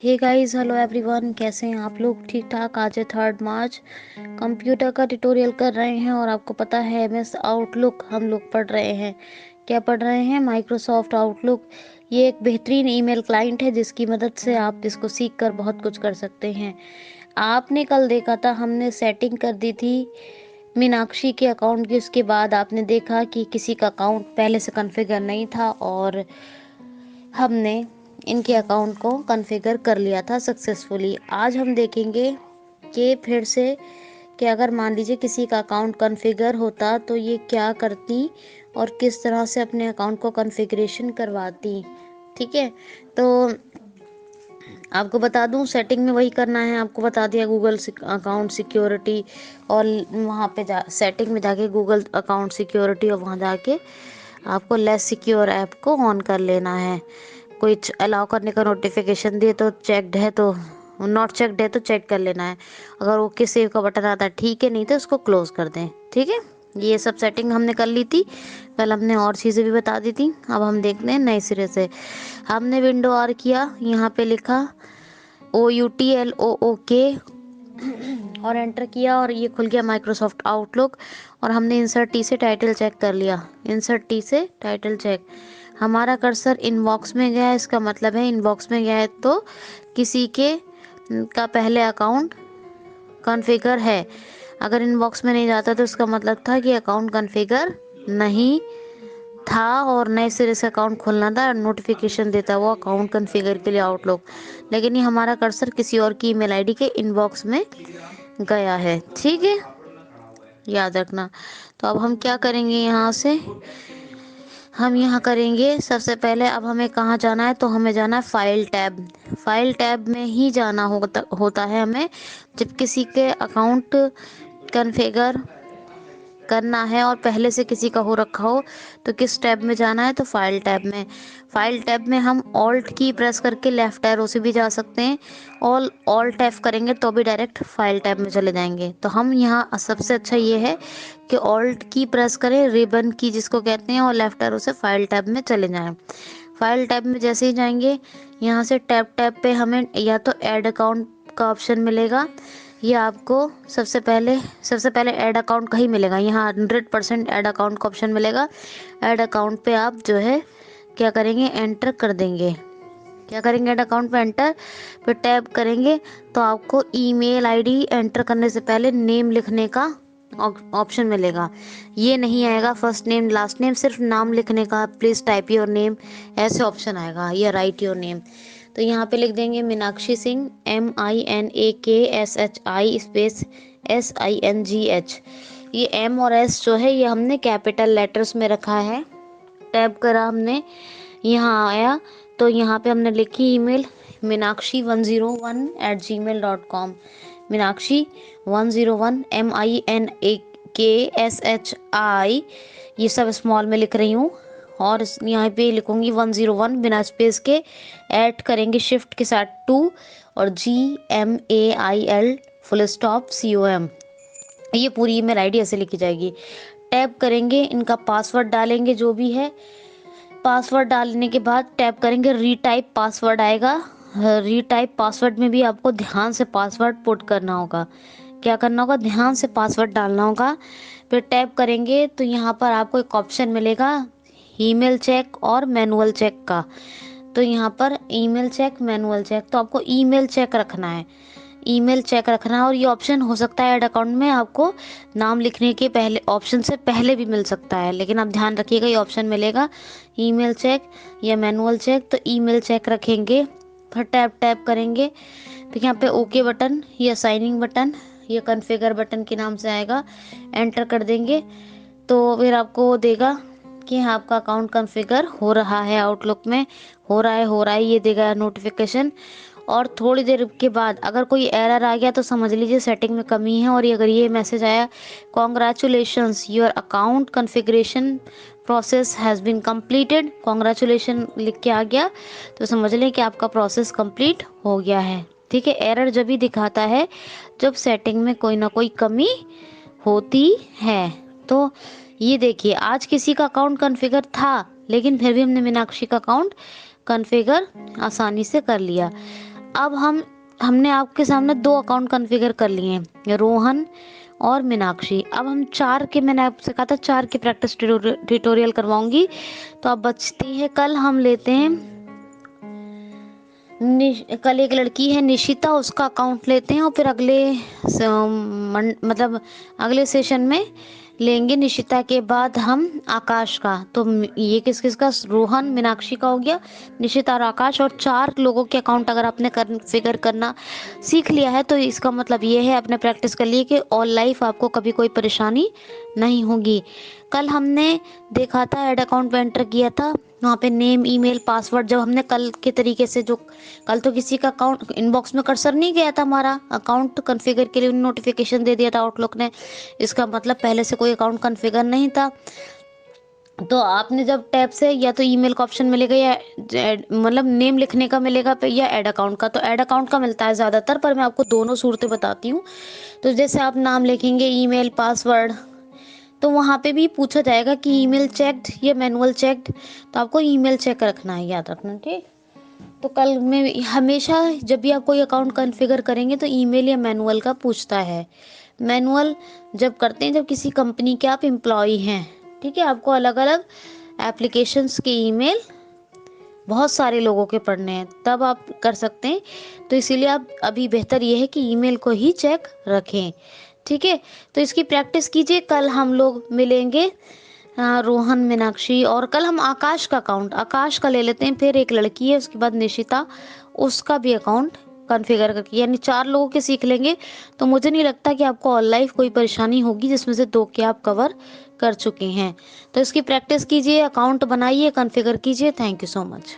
Hey guys, hello everyone. कैसे हैं आप लोग? ठीक ठाक। आज है 3 मार्च। कंप्यूटर का ट्यूटोरियल कर रहे हैं और आपको पता है एमएस आउटलुक हम लोग पढ़ रहे हैं। क्या पढ़ रहे हैं? Microsoft outlook. ये एक बेहतरीन ईमेल क्लाइंट है जिसकी मदद से आप इसको सीख कर बहुत कुछ कर सकते हैं। आपने कल देखा था, हमने सेटिंग कर दी थी मीनाक्षी के अकाउंट की। उसके बाद आपने देखा कि किसी का अकाउंट पहले से कॉन्फ़िगर नहीं था और हमने इनके अकाउंट को कॉन्फ़िगर कर लिया था सक्सेसफुली। आज हम देखेंगे कि फिर से कि अगर मान लीजिए किसी का अकाउंट कॉन्फ़िगर होता तो ये क्या करती और किस तरह से अपने अकाउंट को कॉन्फ़िगरेशन करवाती। ठीक है, तो आपको बता दूं, सेटिंग में वही करना है। आपको बता दिया गूगल अकाउंट सिक्योरिटी, और वहाँ पे सेटिंग में जाके गूगल अकाउंट सिक्योरिटी, और वहाँ जाके आपको लेस सिक्योर ऐप को ऑन कर लेना है। कोई अलाउ करने का नोटिफिकेशन दिए तो चेकड है, तो नॉट चेकड है तो चेक कर लेना है। अगर ओके सेव का बटन आता है ठीक है, नहीं तो इसको क्लोज कर दें। ठीक है, ये सब सेटिंग हमने कर ली थी। कल हमने और चीज़ें भी बता दी थी। अब हम देखते हैं नए सिरे से। हमने विंडो आर किया, यहाँ पे लिखा OUTLOOK और एंटर किया और ये खुल गया माइक्रोसॉफ्ट आउटलुक। और हमने इंसर्ट टी से टाइटल चेक कर लिया। इंसर्ट टी से टाइटल चेक। हमारा कर्सर इनबॉक्स में गया, इसका मतलब है इनबॉक्स में गया है तो किसी के का पहले अकाउंट कॉन्फ़िगर है। अगर इनबॉक्स में नहीं जाता तो इसका मतलब था कि अकाउंट कॉन्फ़िगर नहीं था और नए सिरे से अकाउंट खोलना था, नोटिफिकेशन देता वो अकाउंट कॉन्फ़िगर के लिए आउटलुक। लेकिन ये हमारा कर्सर किसी और की ईमेल आईडी के इनबॉक्स में गया है। ठीक है, याद रखना। तो अब हम क्या करेंगे, यहाँ से हम यहाँ करेंगे सबसे पहले। अब हमें कहाँ जाना है, तो हमें जाना है फाइल टैब। फाइल टैब में ही जाना होता है हमें जब किसी के अकाउंट कॉन्फ़िगर करना है और पहले से किसी का हो रखा हो। तो किस टैब में जाना है, तो फाइल टैब में। फाइल टैब में हम ऑल्ट की प्रेस करके लेफ्ट एरो से भी जा सकते हैं, और ऑल्ट F करेंगे तो भी डायरेक्ट फाइल टैब में चले जाएंगे। तो हम यहाँ सबसे अच्छा ये है कि ऑल्ट की प्रेस करें, रिबन की जिसको कहते हैं, और लेफ्ट एरो से फाइल टैब में चले जाएं। फाइल टैब में जैसे ही जाएंगे, यहाँ से टैब पे हमें या तो ऐड अकाउंट का ऑप्शन मिलेगा, ये आपको सबसे पहले ऐड अकाउंट का ही मिलेगा। यहाँ 100% ऐड अकाउंट का ऑप्शन मिलेगा। ऐड अकाउंट पे आप जो है क्या करेंगे, एंटर कर देंगे। क्या करेंगे, ऐड अकाउंट पे एंटर, फिर टैब करेंगे तो आपको ईमेल आईडी एंटर करने से पहले नेम लिखने का ऑप्शन मिलेगा। ये नहीं आएगा फर्स्ट नेम लास्ट नेम, सिर्फ नाम लिखने का, प्लीज़ टाइप योर नेम ऐसे ऑप्शन आएगा, या राइट योर नेम। तो यहाँ पे लिख देंगे Meenakshi Singh, MINAKSHI space SINGH। ये M और S जो है ये हमने कैपिटल लेटर्स में रखा है। टैब करा हमने, यहाँ आया तो यहाँ पे हमने लिखी ईमेल मीनाक्षी101@gmail.com। मीनाक्षी101 MINAKSHI, ये सब स्मॉल में लिख रही हूँ। और यहाँ पे लिखूंगी 101 बिना स्पेस के, ऐड करेंगे शिफ्ट के साथ 2 और GMAIL फुल स्टॉप COM। ये पूरी ईमेल आईडी ऐसे लिखी जाएगी। टैब करेंगे, इनका पासवर्ड डालेंगे जो भी है। पासवर्ड डालने के बाद टैप करेंगे, रीटाइप पासवर्ड आएगा। रीटाइप पासवर्ड में भी आपको ध्यान से पासवर्ड पुट करना होगा। क्या करना होगा, ध्यान से पासवर्ड डालना होगा। फिर टैप करेंगे तो यहाँ पर आपको एक ऑप्शन मिलेगा ईमेल चेक और मैनुअल चेक का। तो यहाँ पर ईमेल चेक, मैनुअल चेक, तो आपको ईमेल चेक रखना है। ईमेल चेक रखना है, और ये ऑप्शन हो सकता है ऐड अकाउंट में आपको नाम लिखने के पहले ऑप्शन से पहले भी मिल सकता है, लेकिन आप ध्यान रखिएगा ये ऑप्शन मिलेगा ईमेल चेक या मैनुअल चेक। तो ईमेल चेक रखेंगे, फिर टैप टैप करेंगे, फिर यहाँ पे ओके बटन या साइनिंग बटन या कॉन्फ़िगर बटन के नाम से आएगा, एंटर कर देंगे। तो फिर आपको देगा कि हाँ आपका अकाउंट कॉन्फ़िगर हो रहा है, आउटलुक में हो रहा है ये देगा नोटिफिकेशन। और थोड़ी देर के बाद अगर कोई एरर आ गया तो समझ लीजिए सेटिंग में कमी है। और ये अगर ये मैसेज आया, congratulations your account configuration process has been completed, congratulation लिख के आ गया, तो समझ लें कि आपका प्रोसेस कंप्लीट हो गया है। ठीक है, एरर जब भी दिखाता है जब सेटिंग में कोई ना कोई कमी होती है। तो ये देखिए, आज किसी का अकाउंट कॉन्फ़िगर था लेकिन फिर भी हमने मीनाक्षी का अकाउंट कॉन्फ़िगर आसानी से कर लिया। अब हमने आपके सामने 2 अकाउंट कॉन्फ़िगर कर लिए हैं, रोहन और मीनाक्षी। अब हम 4 के, मैंने आपसे कहा था 4 की प्रैक्टिस ट्यूटोरियल करवाऊंगी। तो अब बचती है, कल हम लेते हैं कल एक लड़की है निशिता, उसका अकाउंट लेते हैं और फिर मतलब अगले सेशन में लेंगे निशिता के बाद हम आकाश का। तो ये किस किस का, रोहन मीनाक्षी का हो गया, निशिता और आकाश, और 4 लोगों के अकाउंट अगर आपने फिगर करना सीख लिया है तो इसका मतलब ये है, आपने प्रैक्टिस कर ली कि ऑल लाइफ आपको कभी कोई परेशानी नहीं होगी। कल हमने देखा था, ऐड अकाउंट पे एंटर किया था, वहाँ पे नेम ईमेल पासवर्ड, जब हमने कल के तरीके से जो कल तो किसी का अकाउंट इनबॉक्स में कर्सर नहीं गया था, हमारा अकाउंट कॉन्फ़िगर के लिए नोटिफिकेशन दे दिया था आउटलुक ने, इसका मतलब पहले से कोई अकाउंट कॉन्फ़िगर नहीं था। तो आपने जब टैब से या तो ईमेल का ऑप्शन मिलेगा या मतलब नेम लिखने का मिलेगा या ऐड अकाउंट का, तो ऐड अकाउंट का मिलता है ज़्यादातर, पर मैं आपको दोनों सूरतें बताती हूँ। तो जैसे आप नाम लिखेंगे, ईमेल पासवर्ड, तो वहाँ पे भी पूछा जाएगा कि ईमेल चेक्ड या मैनुअल चेक्ड, तो आपको ईमेल चेक रखना है, याद रखना, ठीक। तो कल में हमेशा जब भी आप कोई अकाउंट कॉन्फ़िगर करेंगे तो ईमेल या मैनुअल का पूछता है। मैनुअल जब करते हैं जब किसी कंपनी के आप एम्प्लॉय हैं, ठीक है, आपको अलग अलग एप्लीकेशंस के ईमेल बहुत सारे लोगों के पढ़ने हैं, तब आप कर सकते हैं। तो इसीलिए आप अभी बेहतर ये है कि ईमेल को ही चेक रखें, ठीक है। तो इसकी प्रैक्टिस कीजिए, कल हम लोग मिलेंगे रोहन मीनाक्षी, और कल हम आकाश का अकाउंट, आकाश का ले लेते हैं, फिर एक लड़की है उसके बाद निशिता, उसका भी अकाउंट कॉन्फ़िगर करके, यानी 4 लोगों के सीख लेंगे। तो मुझे नहीं लगता कि आपको ऑल लाइफ कोई परेशानी होगी, जिसमें से 2 के आप कवर कर चुके हैं। तो इसकी प्रैक्टिस कीजिए, अकाउंट बनाइए, कॉन्फ़िगर कीजिए। Thank you so much.